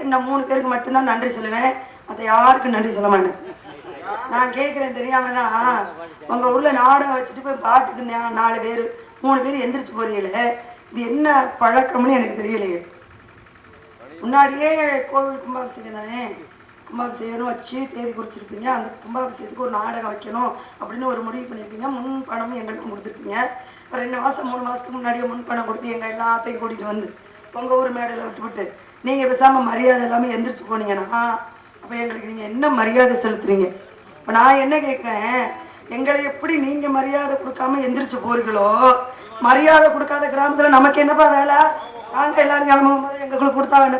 இந்த 3 பேருக்கு மட்டும்தான் நன்றி சொல்லுவேன். அதை யாருக்கும் நன்றி சொல்ல மாட்டேன். நான் கேட்குறேன் தெரியாமனா, உங்கள் ஊரில் நாடகம் வச்சுட்டு போய் பாட்டுக்கு 4 பேர் 3 பேர் எந்திரிச்சு போறீங்களே, இது என்ன பழக்கம்னு எனக்கு தெரியலையே. முன்னாடியே கோவில் கும்பாபிஷேகம் தானே, கும்பாபிஷேகம் வச்சு தேதி குறிச்சிருப்பீங்க. அந்த கும்பாபிஷேகத்துக்கு ஒரு நாடகம் வைக்கணும் அப்படின்னு ஒரு முடிவு பண்ணியிருப்பீங்க. முன் பணமும் எங்களுக்கும் கொடுத்துருப்பீங்க. 2 மாதம் 3 மாதத்துக்கு முன்னாடியே முன் பணம் கொடுத்து எங்கள் எல்லாத்தையும் கூட்டிகிட்டு வந்து உங்கள் ஊர் மேடையில் விட்டுவிட்டு நீங்கள் பேசாமல் மரியாதை எல்லாமே எந்திரிச்சு போனீங்கன்னா அப்போ எங்களுக்கு நீங்கள் என்ன மரியாதை செலுத்துறீங்க? இப்போ நான் என்ன கேட்குறேன், எங்களை எப்படி நீங்கள் மரியாதை கொடுக்காம எந்திரிச்சு போறீங்களோ, மரியாதை கொடுக்காத கிராமத்தில் நமக்கு என்னப்பா வேலை? நாங்கள் எல்லாரும் கிளம்பும் போது எங்களுக்கு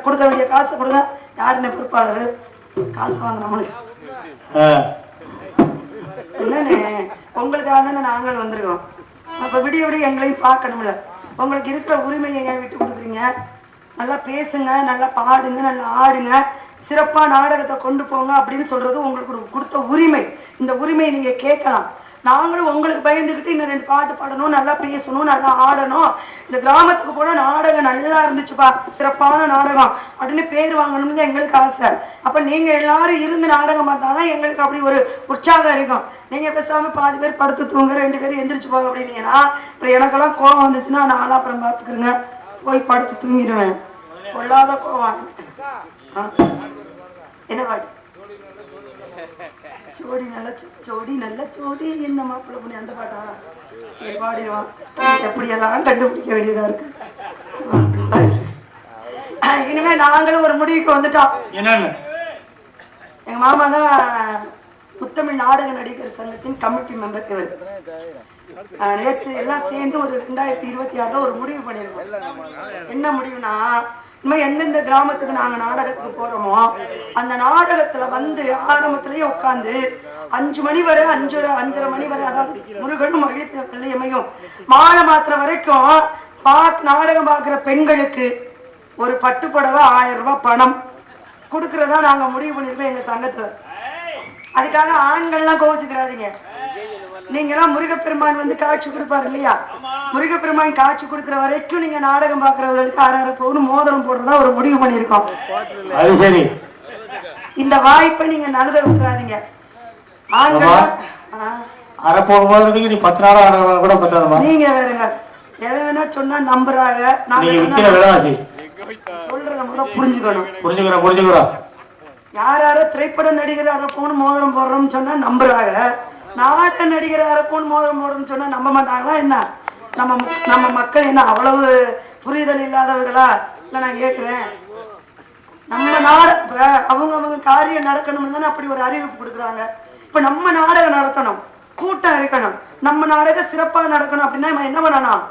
கொடுக்க வேண்டிய காசை கொடுங்க. யார் என்ன பொறுப்பாளர்? காசு வாங்க நம்மளுக்கு என்னன்னு உங்களுக்காக தானே நாங்கள் வந்திருக்கோம். அப்போ விடிய விடிய எங்களையும் பார்க்கணும்ல. உங்களுக்கு இருக்கிற உரிமையை ஏன் விட்டு கொடுக்குறீங்க? நல்லா பேசுங்க, நல்லா பாடுங்க, நல்லா ஆடுங்க, சிறப்பாக நாடகத்தை கொண்டு போங்க அப்படின்னு சொல்றது உங்களுக்கு கொடுத்த உரிமை. இந்த உரிமையை நீங்கள் கேட்கலாம். நாங்களும் உங்களுக்கு பயந்துக்கிட்டு இன்னும் 2 பாட்டு பாடணும், நல்லா பேசணும், நல்லா ஆடணும், இந்த கிராமத்துக்கு போனால் நாடகம் நல்லா இருந்துச்சுப்பா, சிறப்பான நாடகம் அப்படின்னு பேர் வாங்கணும்னு எங்களுக்கு ஆசை. அப்போ நீங்கள் எல்லாரும் இருந்து நாடகம் பார்த்தாதான் எங்களுக்கு அப்படி ஒரு உற்சாகம் இருக்கும். நீங்கள் பேசாமல் பாதி பேர் படுத்து தூங்க, 2 பேர் எந்திரிச்சு போங்க அப்படின்னீங்கன்னா அப்புறம் எனக்கெல்லாம் கோவம் வந்துச்சுன்னா நான்லாம் அப்புறம் பார்த்துக்கிறேங்க, போய் படுத்து தூங்கிடுவேன். கொள்ளாத கோவம். என்ன பாட்டு? ஜோடி நல்ல ஜோடி நல்ல ஜோடி என்ன மாப்பிள்ள பண்ணி அந்த பாட்டா? சரி பாடிடுவான். எப்படியெல்லாம் கண்டுபிடிக்க வேண்டியதா இருக்கு. இனிமே நாங்களும் ஒரு முடிவுக்கு வந்துட்டோம். எங்க மாமா தான் முத்தமிழ் நாடக நடிகர் சங்கத்தின் கமிட்டி மெம்பர். இவர் நேற்று எல்லாம் சேர்ந்து ஒரு 2026 ஒரு முடிவு பண்ணிருக்கோம். என்ன முடிவுனா, இனிமே எந்தெந்த கிராமத்துக்கு நாங்க நாடகத்துக்கு போறோமோ அந்த நாடகத்துல வந்து ஆரம்பத்திலேயே உட்காந்து 5 மணி வரை 5:30 மணி வரை, அதாவது முருகனும் மகிழ்ச்சியமையும் மாலை மாத்திர வரைக்கும் நாடகம் பார்க்கிற பெண்களுக்கு ஒரு பட்டுப்புடவை 1000 ரூபாய் பணம் கொடுக்கறதா நாங்க முடிவு பண்ணிருக்கோம் எங்க சங்கத்துல. அதுக்காக ஆண்கள்லாம் கோவிச்சுக்கிறாதீங்க. நீங்களாம் முருகப்பெருமான் வந்து காட்சி கொடுப்பாரு இல்லையா, முருகப்பெருமான் காட்சி கொடுக்குற வரைக்கும் நீங்க நாடகம் பாக்குறவங்களுக்கு 600 பவுன் மோதிரம் போடுறதா ஒரு முடிவு பண்ணிருக்கோம். அது சரி, இந்த வாய்ப்பை நீங்க நழுவ விட்டுறாதீங்க. ஆண்கள் அரை பவுன் மோதிரத்துக்கு நீ 10 நாள் கூட பத்தாதமா? நீங்க வேறுங்க எதை வேணா சொன்னா நம்புறாங்க. நாங்க சொல்றத முதல் புரிஞ்சுக்கணும். யாரார திரைப்பட நடிகர் 1/2 பவுன் மோதிரம் போடுறோம்னு சொன்னா நம்புறாங்க. நாடக நடிகர் 1/2 பவுன் மோதிரம் போடுறோம்னு சொன்னா நம்ப மாட்டாங்களா என்ன? நம்ம மக்கள் என்ன அவ்வளவு புரிதல் இல்லாதவர்களா? இல்ல நான் கேட்கிறேன். நம்ம அவங்க காரியம் நடக்கணும்னு தானே அப்படி ஒரு அறிவிப்பு கொடுக்குறாங்க. இப்ப நம்ம நாடகம் நடத்தணும், கூட்டம் இருக்கணும், நம்ம நாடகம் சிறப்பா நடக்கணும் அப்படின்னா நம்ம என்ன பண்ணணும்?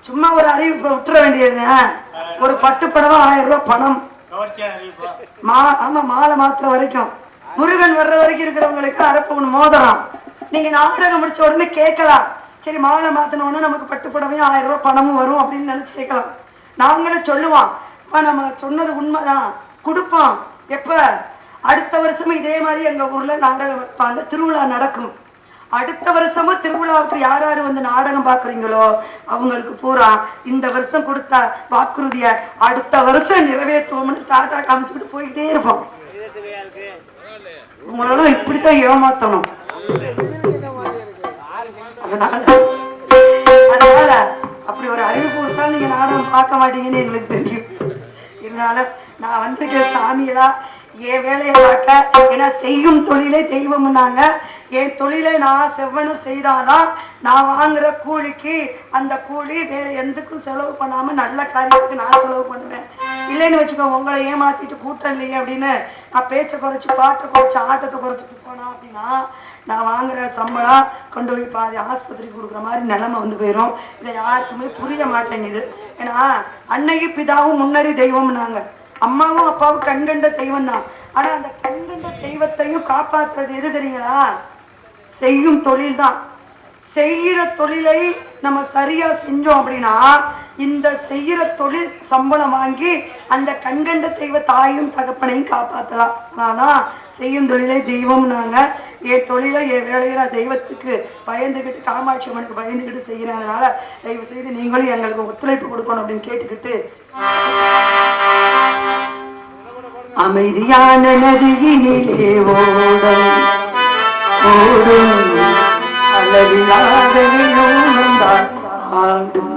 சும்மா ஒரு அறிவிப்பை விட்டுற வேண்டியது. ஒரு பட்டுப்படவை 1000 ரூபாய் பணம். ஆமா, மாலை மாத்திர வரைக்கும், முருகன் வர்ற வரைக்கும் இருக்கிறவங்களுக்கு 1/2 பவுன் மோதிரம். நீங்க நாடகம் முடிச்ச உடனே கேட்கலாம், சரி மாலை மாத்தினோன்னு நமக்கு பட்டுப்படவையும் 1000 ரூபாய் பணமும் வரும் அப்படின்னு நினைச்சு கேட்கலாம். நாங்களும் சொல்லுவோம், நம்ம சொன்னது உண்மைதான், கொடுப்போம். எப்ப? அடுத்த வருஷமும் இதே மாதிரி எங்க ஊர்ல நாடகம் வைப்பாங்க, திருவிழா நடக்கும். அடுத்த வருஷமும் திருவிழாவுக்கு யார் யார் வந்து நாடகம் பாக்குறீங்களோ அவங்களுக்கு பூரா இந்த வருஷம் கொடுத்த வாக்குறுதிய அடுத்த வருஷம் நிறைவேற்றுவோம்னு டாட்டா காமிச்சுட்டு போயிட்டே இருப்போம். உங்களோட இப்படித்தான் ஏமாத்தணும். அதனால அப்படி ஒரு அறிவிப்பு கொடுத்தாலும் நீங்க நாடகம் பார்க்க மாட்டீங்கன்னு எங்களுக்கு தெரியும். இதனால நான் வந்திருக்கேன் சாமியெல்லாம் என் வேலையை பார்க்க. ஏன்னா செய்யும் தொழிலே தெய்வம்னாங்க. என் தொழிலை நான் செவ்வன செய்தாதான் நான் வாங்குற கூலிக்கு அந்த கூலி வேற எதுக்கும் செலவு பண்ணாம நல்ல காரியத்துக்கு நான் செலவு பண்ணுவேன். இல்லைன்னு வச்சுக்கோ, உங்களை ஏமாத்திட்டு கூட்டம் இல்லையே அப்படின்னு நான் பேச்சை குறைச்சி பாட்டை குறைச்சி ஆட்டத்தை குறைச்சிட்டு போனா அப்படின்னா நான் வாங்குற சம்பளம் கொண்டு போய் பாதி ஆஸ்பத்திரிக்கு கொடுக்குற மாதிரி நிலைமை வந்து போயிடும். இதை யாருக்குமே புரிய மாட்டேங்குது. ஏன்னா அன்னைக்கு பிதாவும் முன்னறி தெய்வம்னாங்க, அம்மாவும் அப்பாவும் கண்கண்ட தெய்வம் தான். ஆனா அந்த கண்கண்ட தெய்வத்தையும் காப்பாற்றுறது எது தெரியுங்களா? செய்யும் தொழில் தான். செய்கிற தொழிலை நம்ம சரியா செஞ்சோம் அப்படின்னா இந்த செய்கிற தொழில் சம்பளம் வாங்கி அந்த கண்கண்ட தெய்வ தாயும் தகப்பனையும் காப்பாற்றலாம். ஆனா செய்யும் தொழிலை தெய்வம்னாங்க. என் தொழிலை என் வேலையில தெய்வத்துக்கு பயந்துக்கிட்டு, காமாட்சி அம்மனுக்கு பயந்துக்கிட்டு செய்கிறதுனால தயவு செய்து நீங்களும் எங்களுக்கு ஒத்துழைப்பு கொடுக்கணும் அப்படின்னு கேட்டுக்கிட்டு அமைதியான நதியினிலே ஓடும் அளவில்லாத ஆடும்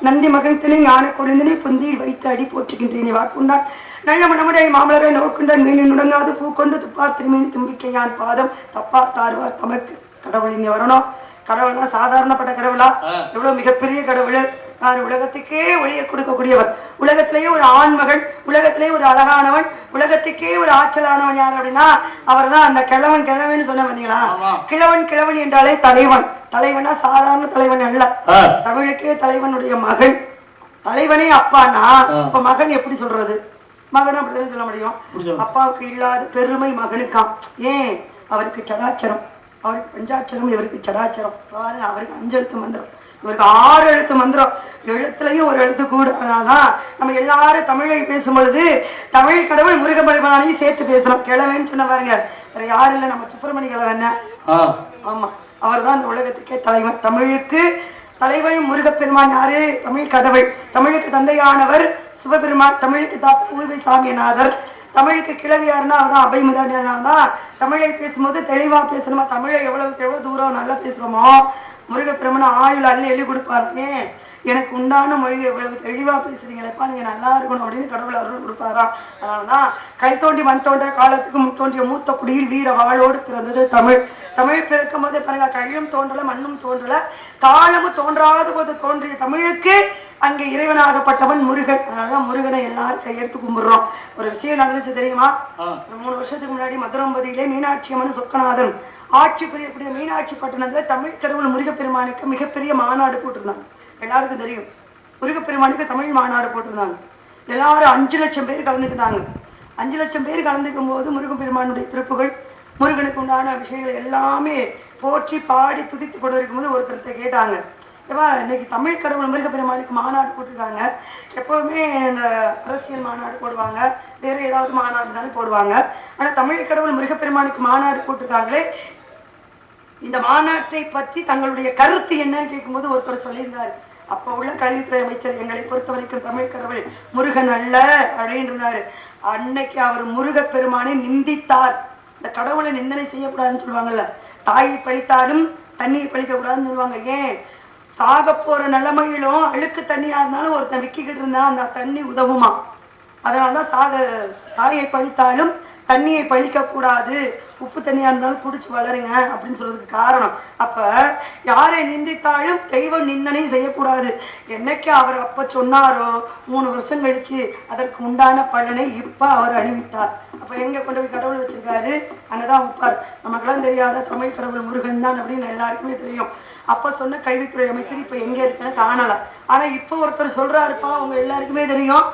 நந்தி மகத்தினை ஞான கொழுந்தினை புந்தியில் வைத்து அடி போற்றுகின்றேன் வாக்குண்டான் நல்ல மனமுடைய மாமலரை நோக்குண்டான் மீனின் நுடங்காது பூ கொண்டு துப்பா திருமீன் தும்பிக்கை யான் பாதம் தப்பா தாருவார் தமக்கு கடவுள் இங்க வரணும். கடவுள்னா சாதாரணப்பட்ட கடவுளா? எவ்வளவு மிகப்பெரிய கடவுள். யார்? உலகத்துக்கே ஒளியை கொடுக்கக்கூடியவர், உலகத்திலேயே ஒரு ஆண்மகன், உலகத்திலேயே ஒரு அழகானவன், உலகத்துக்கே ஒரு ஆற்றலானவன் யார் அப்படின்னா அவர் தான் அந்த கிழவன். கிழவன் சொன்ன பார்த்தீங்களா? கிழவன் கிழவன் என்றாலே தலைவன். தலைவனா சாதாரண தலைவன் அல்ல, தமிழுக்கே தலைவனுடைய மகன். தலைவனே அப்பானா இப்ப மகன் எப்படி சொல்றது? மகன் அப்படித்தானே சொல்ல முடியும். அப்பாவுக்கு இல்லாத பெருமை மகனுக்காம். ஏன்? அவருக்கு சடாச்சரம், அவருக்கு பஞ்சாட்சரம், இவருக்கு சடாச்சரம். அவருக்கு 5 எழுத்து மந்திரம், இவருக்கு 6 எழுத்து மந்திரம். எழுத்துலயும் ஒரு எழுத்து கூட. அதனாலதான் நம்ம எல்லாரும் தமிழை பேசும் பொழுது தமிழ் கடவுள் முருகப்பெருமானையும் சேர்த்து பேசணும். கிழவன்னு சொன்ன பாருங்க, வேற யாரும் இல்லை, நம்ம சுப்பிரமணிய கிழவன். ஆமா, அவர் தான் இந்த உலகத்துக்கே தலைவன். தமிழுக்கு தலைவன் முருகப்பெருமான். யாரு? தமிழ் கடவுள். தமிழுக்கு தந்தையானவர் சிவபெருமான். தமிழுக்கு தாத்தா ஊவை சாமியநாதர். தமிழுக்கு கிழவி யாருன்னா அவதான் அபயமுதாண்டி. அதனால்தான் தமிழை பேசும்போது தெளிவா பேசணுமா. தமிழை எவ்வளவு தூரம் நல்லா பேசுறோமோ முருகப்பெருமான் ஆயுள் அள்ளி எழுதி கொடுப்பாரு. எனக்கு உண்டான மொழியை எவ்வளவு தெளிவா பேசுறீங்களேப்பா, நீங்க நல்லா இருக்கணும் அப்படின்னு கடவுள் அருள் கொடுப்பாராம். அதனாலதான் கை தோண்டி மண் தோன்ற காலத்துக்கு முன் தோன்றிய மூத்த குடியில் வீர வாழோடு பிறந்தது தமிழ். தமிழ் பிறக்கும் போது பாருங்க, கையும் தோன்றல மண்ணும் தோன்றல, காலமும் தோன்றாத போது தோன்றிய தமிழுக்கு அங்கே இறைவனாகப்பட்டவன் முருகன். அதனாலதான் முருகனை எல்லாரும் கையெடுத்து கும்பிடுறோம். ஒரு விஷயம் நடந்துச்சு தெரியுமா? 3 வருஷத்துக்கு முன்னாடி மதுரம்பதியிலே மீனாட்சி அம்மன் சொக்கநாதன் ஆட்சி புரியக்கூடிய மீனாட்சி பட்டணத்துல தமிழ் கடவுள் முருகப்பெருமானுக்கு மிகப்பெரிய மாநாடு போட்டிருந்தாங்க. எல்லாருக்கும் தெரியும், முருகப்பெருமானுக்கு தமிழ் மாநாடு போட்டிருந்தாங்க. எல்லாரும் 5 லட்சம் பேர் கலந்துக்கிட்டாங்க. 5 லட்சம் பேர் கலந்துக்கும் போது முருகப்பெருமானுடைய திருப்புகள், முருகனுக்கு உண்டான விஷயங்கள் எல்லாமே போற்றி பாடி துதித்து கொண்டு இருக்கும்போது ஒருத்தரத்தை கேட்டாங்க, ஏவா இன்னைக்கு தமிழ் கடவுள் முருகப்பெருமானுக்கு மாநாடு போட்டிருக்காங்க. எப்பவுமே இந்த அரசியல் மாநாடு போடுவாங்க, வேற ஏதாவது மாநாடு தானே போடுவாங்க. ஆனா தமிழ் கடவுள் முருகப்பெருமானுக்கு மாநாடு போட்டிருக்காங்களே, இந்த மாநாட்டை பற்றி தங்களுடைய கருத்து என்னன்னு கேட்கும்போது ஒருத்தர் சொல்லியிருந்தாரு. அப்ப உள்ள கல்வித்துறை அமைச்சர், எங்களை பொறுத்த வரைக்கும் தமிழ் கடவுள் முருகன் அல்ல அப்படின்னு இருந்தாரு. அன்னைக்கு அவர் முருகப்பெருமானை நிந்தித்தார். இந்த கடவுளை நிந்தனை செய்யக்கூடாதுன்னு சொல்லுவாங்கல்ல, தாயை பழித்தாலும் தண்ணியை பழிக்க கூடாதுன்னு சொல்லுவாங்க. ஏன்? சாக போற நிலைமையிலும் அழுக்கு தண்ணியா இருந்தாலும் ஒருத்தன் விக்கிக்கிட்டு இருந்தா அந்த தண்ணி உதவுமா. அதனாலதான் தாயை பழித்தாலும் தண்ணியை பழிக்க கூடாது, உப்பு தண்ணியா இருந்தாலும் குடிச்சு வளருங்க அப்படின்னு சொல்றதுக்கு காரணம். அப்ப யாரை நிந்தித்தாலும் தெய்வம் நிந்தனை செய்யக்கூடாது. என்னைக்கு அவர் அப்ப சொன்னாரோ 3 வருஷம் கழிச்சு அதற்கு உண்டான பலனை இப்ப அவர் அணிவித்தார். அப்ப எங்க கொண்டு போய் கடவுள் வச்சிருக்காரு? அங்கதான் வைப்பார். நமக்கெல்லாம் தெரியாத தமிழ் கடவுள் முருகன் தான் அப்படின்னு எல்லாருக்குமே தெரியும். அப்ப சொன்ன கல்வித்துறை அமைச்சர் இப்ப எங்க இருக்குன்னு காணலாம். ஆனா இப்ப ஒருத்தர் சொல்றாருப்பா, அவங்க எல்லாருக்குமே தெரியும்,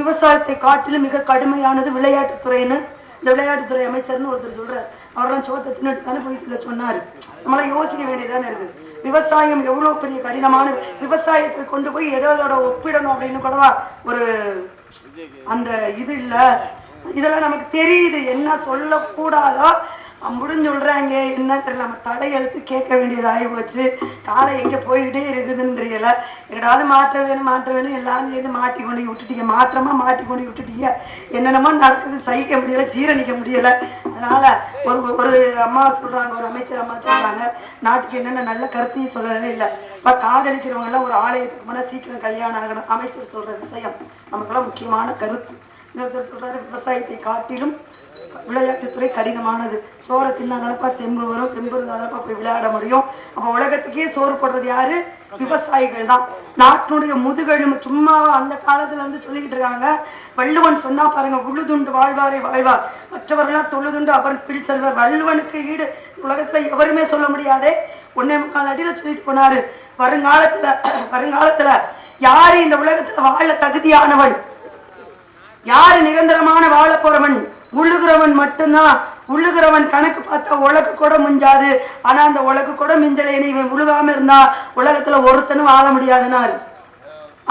விவசாயத்தை காட்டிலும் மிக கடுமையானது விளையாட்டுத்துறைன்னு. இந்த விளையாட்டுத்துறை அமைச்சர்னு ஒருத்தர் சொல்றாரு. அவரெல்லாம் சோத்தை தின்னுட்டு தானே போய் சொன்னாரு. நம்மளாம் யோசிக்க வேண்டியதானே இருக்கு. விவசாயம் எவ்வளவு பெரிய கடினமான, விவசாயத்தை கொண்டு போய் எதோட ஒப்பிடணும் அப்படின்னு கூடவா ஒரு அந்த இது இல்ல. இதெல்லாம் நமக்கு தெரியுது, என்ன சொல்லக்கூடாதோ அப்படின்னு சொல்றாங்க. என்ன தெரியல, நம்ம தலையெழுத்து கேட்க வேண்டியது ஆகி போச்சு. காலை எங்க போய்கிட்டே இருக்குதுன்னு தெரியல. எங்கடாவது மாற்ற வேணும் எல்லாரும் சேர்ந்து மாட்டி கொண்டு விட்டுட்டீங்க, மாத்திரமா மாட்டி கொண்டு விட்டுட்டீங்க. என்னென்னமோ நடக்குது, சகிக்க முடியல, ஜீரணிக்க முடியல. அதனால ஒரு அம்மா சொல்றாங்க, ஒரு அமைச்சர் அம்மா சொல்றாங்க, நாட்டுக்கு என்னென்ன நல்ல கருத்தையும் சொல்லவே இல்லை. இப்ப காதலிக்கிறவங்க எல்லாம் ஒரு ஆலயத்துக்கு போனா சீக்கிரம் கல்யாணம் ஆகணும். அமைச்சர் சொல்ற விஷயம் நமக்கெல்லாம் முக்கியமான கருத்து. இன்னொருத்தர் சொல்றாரு, விவசாயத்தை காட்டிலும் விளையாட்டுத்துறை கடினமானது. சோறை தின்னாதானப்பா தெம்பு வரும், தெம்பு இருந்தாதானப்பா போய் விளையாட முடியும். அப்ப உலகத்துக்கே சோறு போடுறது யாரு? விவசாயிகள் தான். நாட்டினுடைய முதுகெலும்பு. சும்மா அந்த காலத்துல வந்து சொல்லிக்கிட்டு இருக்காங்க. வள்ளுவன் சொன்னா பாருங்க, உழுதுண்டு வாழ்வாரே வாழ்வார், மற்றவர்களாம் தொழுதுண்டு அவர் பிடி செல்வர். வள்ளுவனுக்கு ஈடு உலகத்துல எவருமே சொல்ல முடியாதே. 1.25 அடியில சொல்லிட்டு போனாரு. வருங்காலத்துல யாரு இந்த உலகத்துல வாழ தகுதியானவன், யாரு நிரந்தரமான வாழ போறவன்? உழுகிறவன் மட்டும்தான். உழுகிறவன் கணக்கு பார்த்தா உலகு கூட மிஞ்சாது. ஆனா அந்த உலகு கூட மிஞ்சலைன்னு இவன் உழுகாம இருந்தா உலகத்துல ஒருத்தனும் வாழ முடியாதுன்னாரு.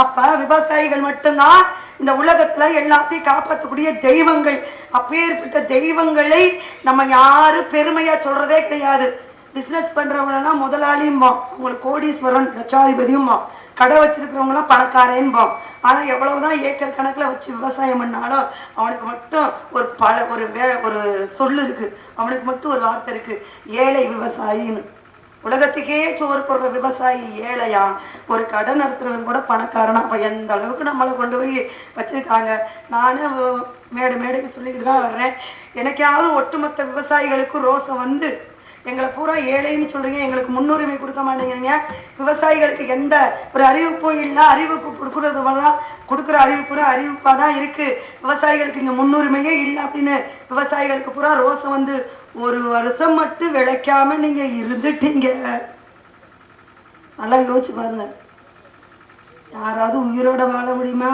அப்ப விவசாயிகள் மட்டும்தான் இந்த உலகத்துல எல்லாத்தையும் காப்பாற்றக்கூடிய தெய்வங்கள். அப்பேற்பட்ட தெய்வங்களை நம்ம யாரும் பெருமையா சொல்றதே கிடையாது. பிசினஸ் பண்றவங்கன்னா முதலாளியும்போம், உங்களுக்கு கோடீஸ்வரன் லட்சாதிபதியும்போம், கடை வச்சிருக்கிறவங்க எல்லாம் பணக்காரேன்போம். ஆனா எவ்வளவுதான் ஏக்கர் கணக்குல வச்சு விவசாயம் பண்ணாலும் அவனுக்கு மட்டும் ஒரு சொல்லு இருக்கு, அவனுக்கு மட்டும் ஒரு வார்த்தை இருக்கு, ஏழை விவசாயின்னு. உலகத்துக்கே சோறு போடுற விவசாயி ஏழையா? ஒரு கடை நடத்துறவங்க கூட பணக்காரனா? அப்ப எந்த அளவுக்கு நம்மளை கொண்டு போய் வச்சிருக்காங்க. நானும் மேடைக்கு சொல்லிக்கிட்டு தான் வர்றேன். எனக்காவது ஒட்டுமொத்த விவசாயிகளுக்கும் ரோசம் வந்து எங்களை பூரா ஏழைன்னு சொல்றீங்க, எங்களுக்கு முன்னுரிமை கொடுக்க மாட்டேங்கிறீங்க. விவசாயிகளுக்கு எந்த ஒரு அறிவிப்பும் இல்லை. அறிவிப்பு கொடுக்குற அறிவிப்பு அறிவிப்பாக தான் இருக்கு. விவசாயிகளுக்கு இங்கே முன்னுரிமையே இல்லை அப்படின்னு விவசாயிகளுக்கு பூரா ரோசம் வந்து ஒரு வருஷம் மட்டும் விளைக்காம நீங்க இருந்துட்டீங்க. நல்லா யோசிச்சு பாருங்க. யாராவது உயிரோட வாழ முடியுமா?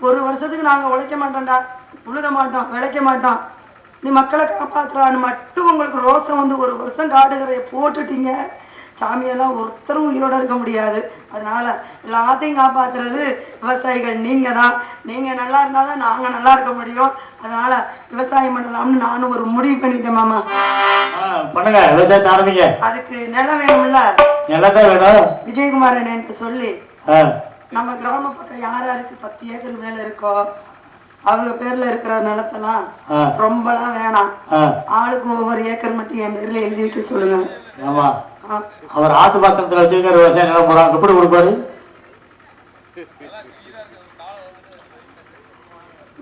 ஒரு வருஷத்துக்கு நாங்க உழைக்க மாட்டோம்டா, உழுக மாட்டோம், விளைக்க மாட்டோம், நீ மக்களை காப்பாற்றுறான்னு மட்டும் உங்களுக்கு ரோசம் வந்து ஒரு வருஷம் காடுகரையை போட்டுட்டீங்க. சாமியெல்லாம் ஒருத்தரும் உயிரோட இருக்க முடியாது. அதனால எல்லாத்தையும் காப்பாற்றுறது விவசாயிகள் நீங்க தான். நீங்க நல்லா இருந்தாதான் நாங்க நல்லா இருக்க முடியும். அதனால விவசாயம் பண்ணலாம்னு நானும் ஒரு முடிவு பண்ணிட்டேன் மாமா. பண்ணுங்க, விவசாயத்தை ஆரம்பிங்க. அதுக்கு நிலம் வேணும்ல, நிலத்தான் வேணும். விஜயகுமார் எனக்கு சொல்லி நம்ம கிராம பக்கம் யாராருக்கு 10 ஏக்கர் மேல இருக்கோ அவங்க பேர்ல இருக்கிற நிலத்தெல்லாம் ரொம்பலாம் வேணாம், ஆளுக்கு ஒவ்வொரு ஏக்கர் மட்டும் என் பேர்ல எழுதி வைக்க சொல்லுங்க. ஆமா, அவர் ஆத்து பாசனத்துல வச்சிருக்கிற விவசாய நிலம் போறாங்க, எப்படி கொடுப்பாரு?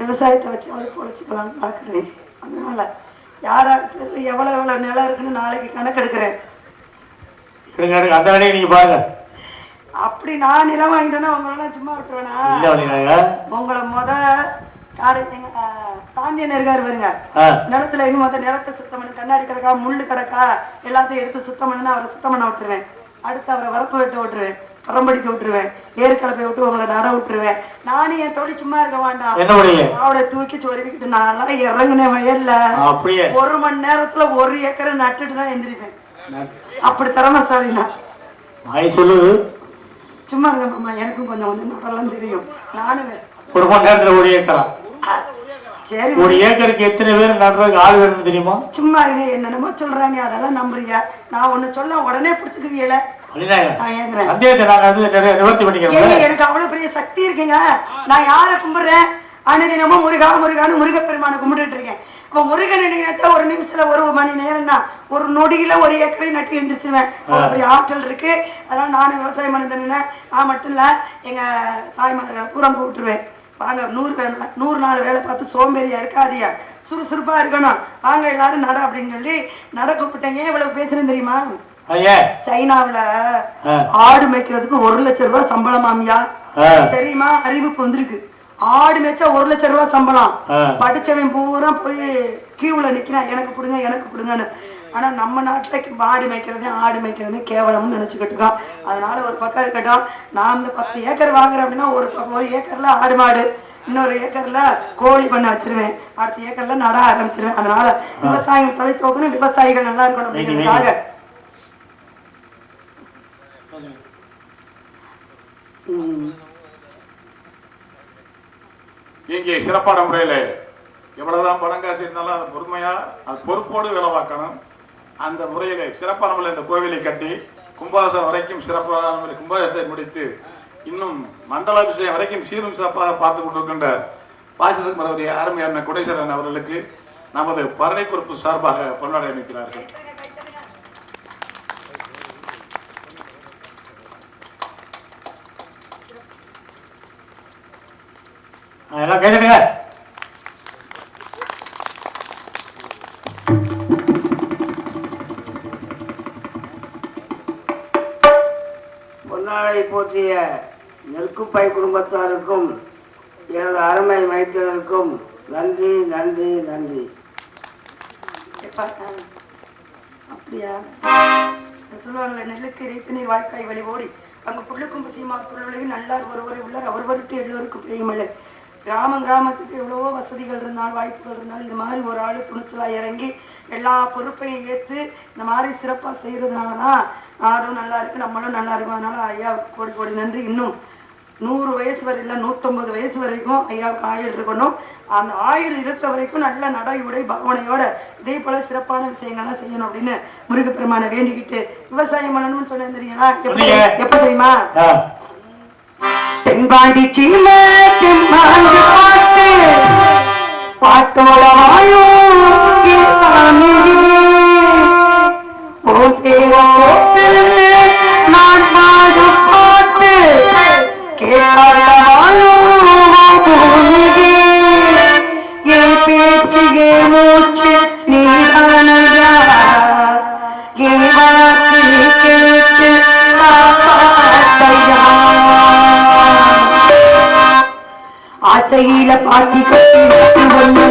விவசாயத்தை வச்சு அவரு பொழைச்சிக்கலாம்னு பாக்குறேன். அதனால யாராருக்கு பேர்ல எவ்வளவு நிலம் இருக்குன்னு நாளைக்கு கணக்கு எடுக்கிறேன். அந்த வேலையை நீங்க பாருங்க. அப்படி நான் நிலம் வாங்கிட்டேன்னா உங்களெல்லாம் சும்மா விட்டுருவேனா? உங்களை சாந்தியன் இருக்காரு பாருங்க, நிலத்துல இருந்து நிலத்தை சுத்தம் பண்ணி கண்ணாடி கிடக்கா முள்ளு கிடக்கா எல்லாத்தையும் எடுத்து சுத்தம் பண்ணி அவரை சுத்தம் பண்ண விட்டுருவேன். அடுத்து அவரை வரப்பு வெட்ட விட்டுருவேன், பரம்படிக்க விட்டுருவேன், ஏற்கலப்பை விட்டு உங்களை நட விட்டுருவேன். நானும் என் தோழி சும்மா இருக்க வேண்டாம், அவளை தூக்கி சொருவிக்கிட்டு நான் இறங்குனேன் வயல்ல. 1 மணி நேரத்துல 1 ஏக்கரை நட்டுட்டு தான் எந்திரிப்பேன். அப்படி திறமைசாலினா சொல்லுது. சும்மா இருங்க மாமா, எனக்கும் கொஞ்சம் கொஞ்சம் நடலாம் தெரியும். நானும் 1 மணி நேரத்துல 1 ஏக்கரா? சரி, 1 ஏக்கருக்கு எத்தனை பேர் நடுறதுக்கு ஆள் வேணும்னு தெரியுமா? சும்மா இருங்க, என்னென்னமோ சொல்றாங்க அதெல்லாம் நம்புறீங்க. நான் ஒண்ணு சொல்ல உடனே பிடிச்சுக்குவீல. எனக்கு அவ்வளவு பெரிய சக்தி இருக்குங்க. நான் யாரை கும்பிடுறேன்? அனுதினமும் முருகா முருகான்னு முருகப்பெருமானை கும்பிட்டுட்டு இருக்கேன். இப்போ முருகன் நினைக்கிறத 1 நிமிஷத்துல 1 மணி நேரம்னா 1 நொடியில 1 ஏக்கரை நட்டு எழுந்திரிச்சிருவேன். அப்படி ஆற்றல் இருக்கு. அதனால நானும் விவசாயம் பண்ணி நான் மட்டும் இல்ல, எங்க தாய்மார்களை பூரா கூப்பிட்டுருவேன். வாங்க, 100 நாள் வேலை பார்த்து சோம்பேறியா இருக்காதியா, சுறுசுறுப்பா இருக்கணும், வாங்க எல்லாரும் நட அப்படின்னு சொல்லி நட கூப்பிட்டேங்க. இவ்வளவு பேசுறேன் தெரியுமா? சைனாவுல ஆடு மேய்க்கிறதுக்கு 1 லட்சம் ரூபாய் சம்பளம் மாமியா தெரியுமா? அறிவிப்பு வந்திருக்கு. ஆடு மேய்ச்சா 1 லட்சம் ரூபாய் சம்பளம். படிச்சவன் பூரா போய் கியூல நிக்கிறான், எனக்கு கொடுங்க எனக்கு கொடுங்கன்னு. ஆனா நம்ம நாட்டுல மாடு மேய்க்கிறதே ஆடு மேய்க்கிறதே கேவலம்னு நினைச்சுக்கிட்டு இருக்கோம். அதனால ஒரு பக்கம் இருக்கட்டும். நான் இந்த 10 ஏக்கர் வாங்குறேன் அப்படின்னா ஒரு ஏக்கர்ல ஆடு மாடு, இன்னொரு ஏக்கர்ல கோழி பண்ண வச்சிருவேன், அடுத்த ஏக்கர்ல நட ஆரம்பிச்சிருவேன். அதனால விவசாயம் தொலைத்தோக்கணும், விவசாயிகள் நல்லா இருக்கணும் அப்படிங்கிறதுக்காக இங்கே சிறப்பான முறையில் எவ்வளவுதான் பணம் காசு இருந்தாலும் அது பொறுமையா அது பொறுப்போடு வேலை பார்க்கணும். அந்த முறையில சிறப்பான முறையில் இந்த கோவிலை கட்டி கும்பாசம் வரைக்கும் சிறப்பான முறையில் கும்பாசத்தை முடித்து இன்னும் மண்டலாபிஷேகம் வரைக்கும் சீரும் சிறப்பாக பார்த்து கொண்டிருக்கின்ற பாசத்துக்கு மறுபடிய அருமையான குடேஸ்வரன் அவர்களுக்கு நமது பரணை குறிப்பு சார்பாக கொண்டாடி அமைக்கிறார்கள். எல்லாம் கேட்டுங்க. பொன்னாடை போற்றிய நெருக்குப்பை குடும்பத்தாருக்கும் எனது அருமை மைத்தினருக்கும் நன்றி நன்றி நன்றி. அப்படியா சொல்லுவாங்களே, நெல்லுக்கு இறைத்து நீர் வாய்க்காய் வழி ஓடி அங்க புள்ளுக்கும் பசியுமா பொருளையும் நல்லார் ஒருவரை உள்ளார் அவர்வருக்கு எல்லோருக்கும் பிரியமில்லை. கிராமத்துக்கு எவ்வளவோ வசதிகள் இருந்தாலும் வாய்ப்புகள் இருந்தாலும் இது மாதிரி ஒரு ஆளு துணிச்சலா இறங்கி எல்லா பொறுப்பையும் ஏற்று இந்த மாதிரி சிறப்பா செய்யறதுனாலதான் நாடும் நல்லா இருக்கு, நம்மளும் நல்லா இருக்கும். அதனால ஐயாவுக்கு கோடி கோடி நன்றி. இன்னும் 100 வயசு வரை இல்லை 150 வயசு வரைக்கும் ஐயாவுக்கு ஆயுள் இருக்கணும். அந்த ஆயுள் இருக்கிற வரைக்கும் நல்ல நடை உடை பாவனையோட இதே போல சிறப்பான விஷயங்கள்லாம் செய்யணும் அப்படின்னு முருகப்பெருமானை வேண்டிக்கிட்டு விவசாயம் பண்ணணும்னு சொன்னேன் தெரியுங்களா? எப்ப தெரியுமா? தென்பாண்டி பாட்டோட நான் பாடு பாட்டு என் பேச்சு மூச்சு நீ தலையில பாத்தி கட்டி ஒண்ணு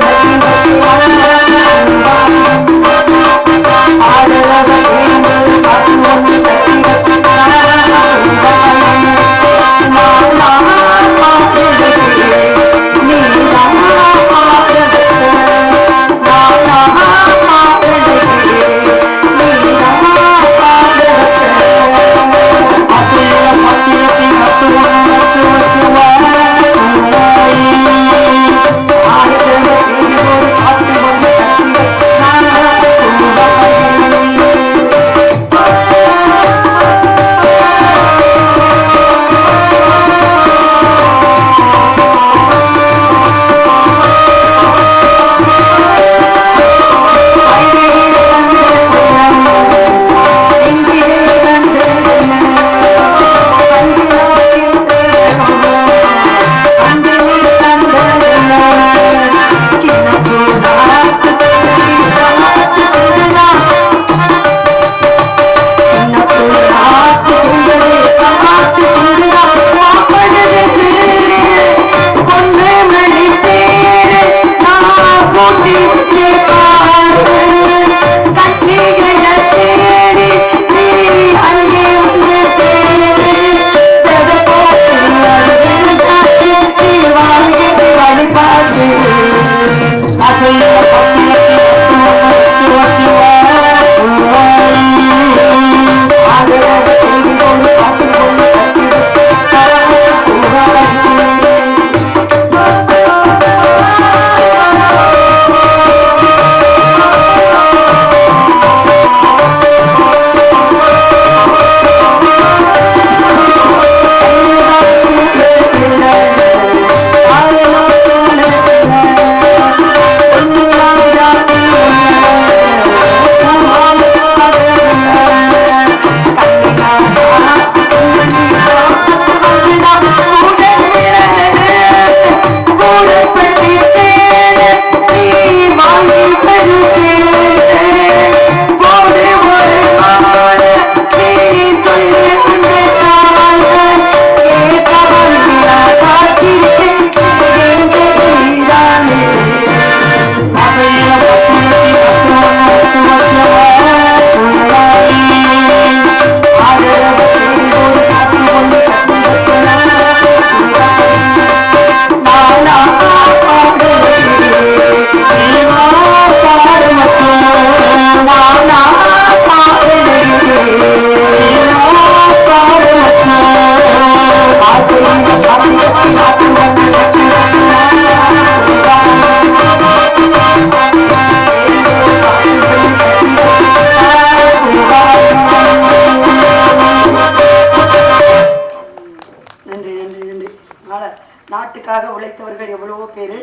நாட்டுக்காக உழைத்தவர்கள் எவ்வளவோ பேரு.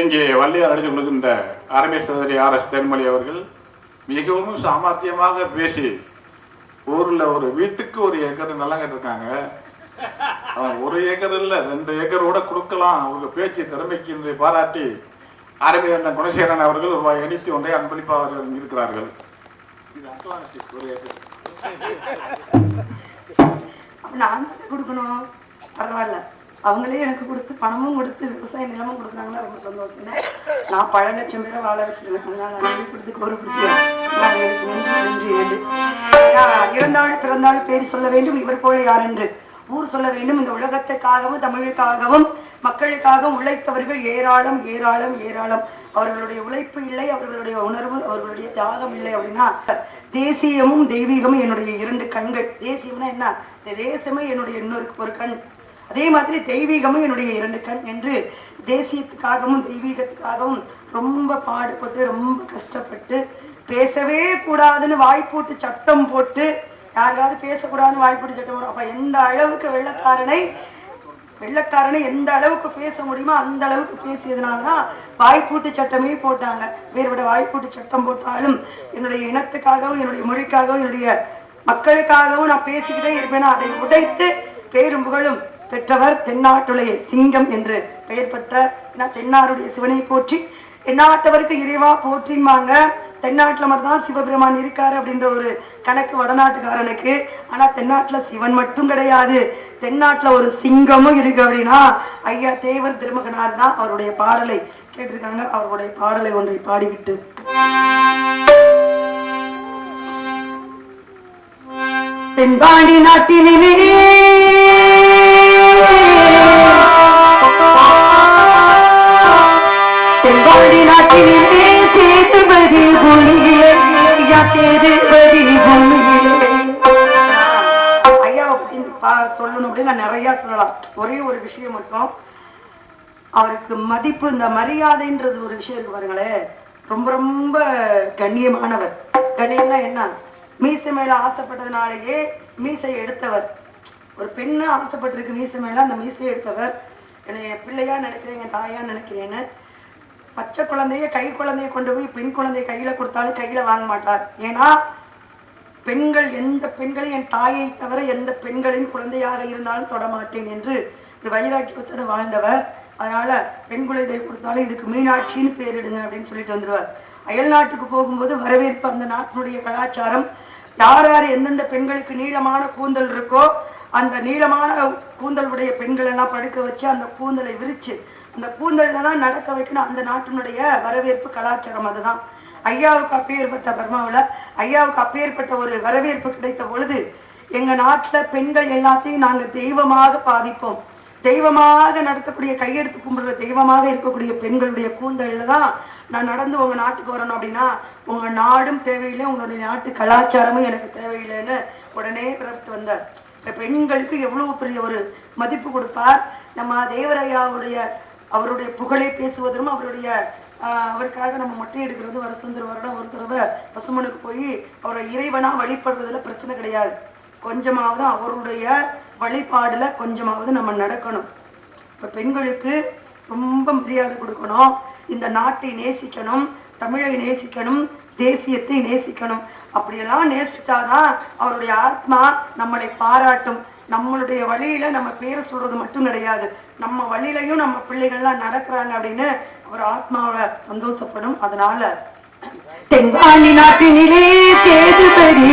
இங்கே வள்ளியார் அடித்து கொண்டிருக்கின்ற அருமை சகோதரி RS தேன்மொழி அவர்கள் மிகவும் சாமர்த்தியமாக பேசி ஊர்ல ஒரு வீட்டுக்கு 1 ஏக்கர் நல்லா கேட்டிருக்காங்க. அவன் 1 ஏக்கர் இல்ல 2 ஏக்கர் கூட கொடுக்கலாம். அவங்க பேச்சு திறமைக்கு என்று பாராட்டி அருமை அந்த குணசேகரன் அவர்கள் ரூபாய் 81 அன்பளிப்பாக இருக்கிறார்கள். இது அட்வான்ஸ் 1 ஏக்கர். நான் கொடுக்கணும், பரவாயில்ல. அவங்களே எனக்கு கொடுத்து பணமும் கொடுத்து விவசாய நிலமும் கொடுக்குறாங்கன்னா ரொம்ப சந்தோஷம். நான் பல லட்சம் பேரை வாழ வச்சிருவேன். அதனால நான் கொடுத்து கோருப்பிடிக்கிறேன். இறந்தாள் பிறந்தாள் பேர் சொல்ல வேண்டும், இவர் போல யார் என்று ஊர் சொல்ல வேண்டும். இந்த உலகத்துக்காகவும் தமிழுக்காகவும் மக்களுக்காகவும் உழைத்தவர்கள் ஏராளம் ஏராளம் ஏராளம். அவர்களுடைய உழைப்பு இல்லை, அவர்களுடைய உணர்வு, அவர்களுடைய தியாகம் இல்லை அப்படின்னா தேசியமும் தெய்வீகமும் என்னுடைய 2 கண்கள். தேசியம்னா என்ன? இந்த தேசமே என்னுடைய இன்னொரு ஒரு கண். அதே மாதிரி தெய்வீகமும் என்னுடைய 2 கண் என்று தேசியத்துக்காகவும் தெய்வீகத்துக்காகவும் ரொம்ப பாடுபட்டு ரொம்ப கஷ்டப்பட்டு பேசவே கூடாதுன்னு வாய்ப்பூட்டு சட்டம் போட்டு யாருக்காவது பேசக்கூடாதுன்னு வாய்ப்பூட்டு சட்டம் போடும். அப்ப எந்த அளவுக்கு வெள்ளக்காரனை எந்த அளவுக்கு பேச முடியுமோ அந்த அளவுக்கு பேசியதுனாலதான் வாய்ப்பூட்டு சட்டமே போட்டாங்க. வேறுவிட வாய்ப்பூட்டு சட்டம் போட்டாலும் என்னுடைய இனத்துக்காகவும் என்னுடைய மொழிக்காகவும் என்னுடைய மக்களுக்காகவும் நான் பேசிக்கிட்டே இருப்பேன்னா அதை உடைத்து பேரும் புகழும் பெற்றவர் தென்னாட்டுடைய சிங்கம் என்று பெயர் பெற்ற தென்னாருடைய சிவனை போற்றி எந்நாட்டவருக்கு இறைவா போற்றிமாங்க. தென்னாட்டுல மட்டும்தான் சிவபெருமான் இருக்காரு அப்படின்ற ஒரு கணக்கு வடநாட்டுக்காரனுக்கு. ஆனா தென்னாட்டுல சிவன் மட்டும் கிடையாது, தென்னாட்டுல ஒரு சிங்கமும் இருக்கு. அப்படின்னா ஐயா தேவர் திருமகனார் தான் அவருடைய பாடலை கேட்டிருக்காங்க. அவருடைய பாடலை ஒன்றை பாடிவிட்டு தென்பாண்டி நாட்டிலே தென்பாண்டி நாட்டிலே சேதுபதி பூமியிலே சேதுபதி பூமியிலே. ஐயாவை பத்தி சொல்லணும் அப்படின்னு நான் நிறைய சொல்லலாம். ஒரே ஒரு விஷயம் மட்டும், அவருக்கு மதிப்பு, இந்த மரியாதைன்றது ஒரு விஷயம் இருக்கு பாருங்களேன். ரொம்ப ரொம்ப கண்ணியமானவர். கண்ணியம்னா என்ன? மீசை மேல ஆசைப்பட்டதுனாலேயே மீசை எடுத்தவர். ஒரு பெண்ணு ஆசைப்பட்டிருக்கு மீசை மேல, அந்த மீசையை எடுத்தவர். என்னை பிள்ளையா நினைக்கிறேன், என் தாயா நினைக்கிறேன்னு. பச்சை குழந்தைய கை குழந்தைய கொண்டு போய் பெண் குழந்தைய கையில கொடுத்தாலும் கையில வாங்க மாட்டார். ஏன்னா பெண்கள், எந்த பெண்களையும் என் தாயை தவிர எந்த பெண்களின் குழந்தையாக இருந்தாலும் தொடமாட்டேன் என்று ஒரு வைராக்கியத்தோடு வாழ்ந்தவர். அதனால பெண் குழந்தையை கொடுத்தாலும் இதுக்கு மீனாட்சின்னு பேரிடுங்க அப்படின்னு சொல்லிட்டு வந்துடுவார். அயல் நாட்டுக்கு போகும்போது வரவேற்பு, அந்த நாட்டினுடைய கலாச்சாரம், யார் யார் எந்தெந்த பெண்களுக்கு நீளமான கூந்தல் இருக்கோ அந்த நீளமான கூந்தல் உடைய பெண்கள் எல்லாம் படுக்க வச்சு அந்த கூந்தலை விரிச்சு அந்த கூந்தல்ல தான் நடக்க வைக்கணும். அந்த நாட்டினுடைய வரவேற்பு கலாச்சாரம் அதுதான். ஐயாவுக்கு அப்பேற்பட்ட பர்மாவில் ஐயாவுக்கு அப்பேற்பட்ட ஒரு வரவேற்பு கிடைத்த பொழுது எங்க நாட்டுல பெண்கள் எல்லாத்தையும் நாங்க தெய்வமாக பாவிப்போம். தெய்வமாக நடத்தக்கூடிய, கையெடுத்து கும்பிடுற தெய்வமாக இருக்கக்கூடிய பெண்களுடைய கூந்தல்ல தான் நான் நடந்து உங்க நாட்டுக்கு வரணும். அப்படின்னா உங்க நாடும் தேவையில்லை, உங்களுடைய நாட்டு கலாச்சாரமும் எனக்கு தேவையில்லைன்னு உடனே பிறப்பிட்டு வந்தார். பெண்களுக்கு எவ்வளவு பெரிய ஒரு மதிப்பு கொடுப்பார். நம்ம தேவரையாவுடைய அவருடைய புகழை பேசுவதும், அவருடைய அவருக்காக நம்ம மொட்டை எடுக்கிறது வருடம் ஒரு தடவை பசுமனுக்கு போய் அவரை இறைவனா வழிபடுறதுல பிரச்சனை கிடையாது. கொஞ்சமாவது அவருடைய வழிபாடுல கொஞ்சமாவது நம்ம நடக்கணும். இப்ப பெண்களுக்கு ரொம்ப மரியாதை கொடுக்கணும், இந்த நாட்டை நேசிக்கணும், தமிழை நேசிக்கணும், தேசியத்தை நேசிக்கணும். அப்படியெல்லாம் நேசிச்சாதான் அவருடைய ஆத்மா நம்மளை பாராட்டும். நம்மளுடைய வழியில நம்ம பேரை சொல்றது மட்டும் கிடையாது, நம்ம வழியிலையும் நம்ம பிள்ளைகள்லாம் நடக்கிறாங்க அப்படின்னு அவர் ஆத்மாவை சந்தோஷப்படும். அதனால தென்பாண்டி நாட்டினிலே சேதுபதி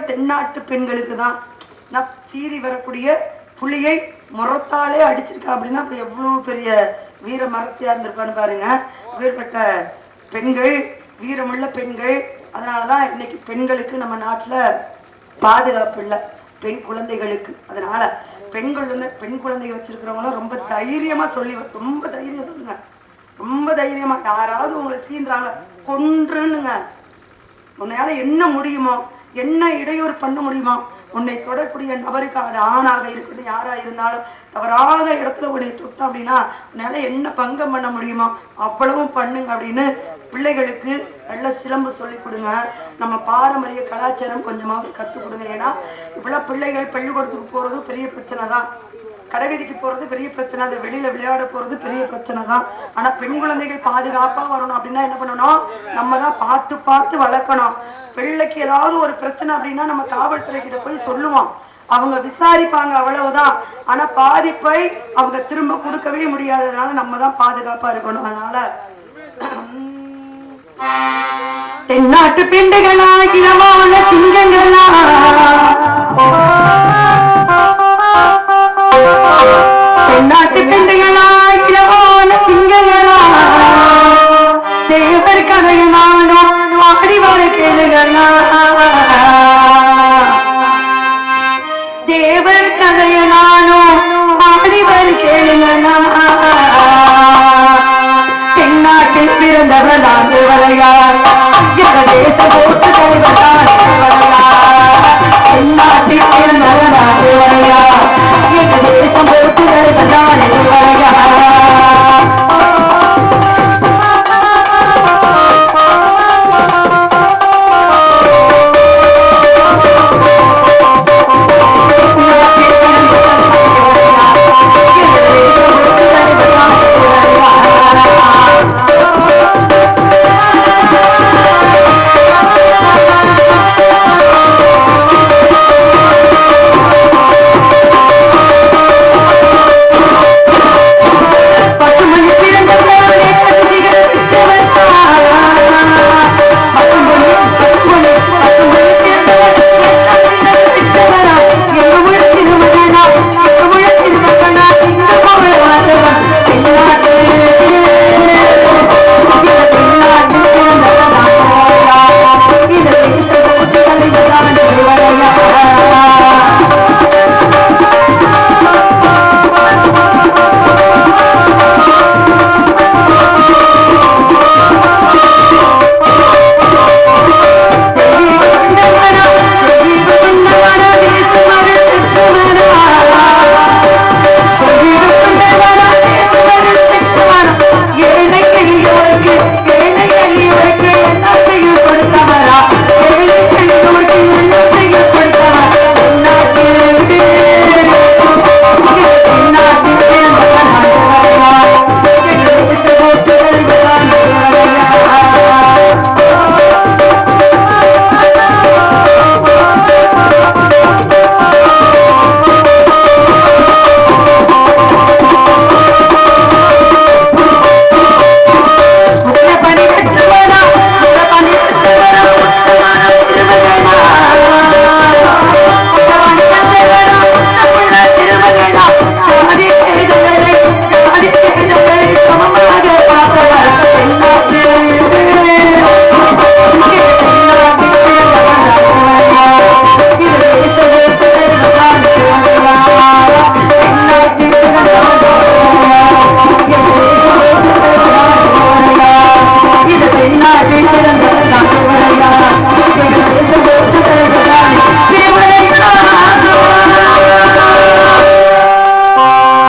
தென்னாட்டு பெண்களுக்கு தான். நான் சீறி வரக்கூடிய புலியை முறத்தாலே அடிச்சிருக்கா அப்படின்னா அப்ப எவ்வளவு பெரிய வீர மரத்தியா இருந்திருப்பான்னு பாருங்க. வேறுபட்ட பெண்கள், வீரமுள்ள பெண்கள். அதனாலதான் இன்னைக்கு பெண்களுக்கு நம்ம நாட்டுல பாதுகாப்பு இல்லை, பெண் குழந்தைகளுக்கு. அதனால பெண்கள் வந்து பெண் குழந்தை வச்சிருக்கிறவங்களும் ரொம்ப தைரியமா ரொம்ப தைரியம் சொல்லுங்க, ரொம்ப தைரியமா. யாராவது உங்களை சீன்றாங்க கொன்றுன்னுங்க. உன்னால என்ன முடியுமோ, என்ன இடையூறு பண்ண முடியுமோ, உன்னை தொடக்கூடிய நபருக்கு, அது ஆணாக இருக்கட்டும் யாரா இருந்தாலும், தவறாத இடத்துல உன்னை தொட்டோம் அப்படின்னா உன்னால என்ன பங்கம் பண்ண முடியுமோ அவ்வளவும் பண்ணுங்க அப்படின்னு பிள்ளைகளுக்கு நல்ல சிலம்பு சொல்லி கொடுங்க. நம்ம பாரம்பரிய கலாச்சாரம் கொஞ்சமாவது கற்றுக் கொடுங்க. ஏன்னா இப்பெல்லாம் பிள்ளைகள் பள்ளிக்கூடத்துக்கு போறது பெரிய பிரச்சனை தான், கடைவீதிக்கு போறது பெரிய பிரச்சனை, அது வெளியில விளையாட போறது பெரிய பிரச்சனை தான். ஆனா பெண் குழந்தைகள் பாதுகாப்பா வரணும் அப்படின்னா என்ன பண்ணணும், நம்ம தான் பார்த்து பார்த்து வளர்க்கணும். பிள்ளைக்கு ஏதாவது ஒரு பிரச்சனை அப்படின்னா நம்ம காவல்துறை கிட்ட போய் சொல்லுவோம், அவங்க விசாரிப்பாங்க, அவ்வளவுதான். ஆனா பாதிப்பை அவங்க திரும்ப கொடுக்கவே முடியாததுனால நம்ம தான் பாதுகாப்பா இருக்கணும். அதனால தென்னாட்டு பெண்களா, இனமான சிங்கங்களா, தென்னாட்டு பெண்களா, இனமான சிங்கங்களா, தேவர் கதையனானோ ஆடி வர கேளுங்களா, தேவர் கதையனானோ ஆடி வர கேளுங்களா. தென்னாட்டில் பிறந்தவர்தான் தேவரையார், தேச போட்டு தலைவர்தான் தேவரையார். தென்னாட்டில் பிறந்தவர்தான் தேவரையார்.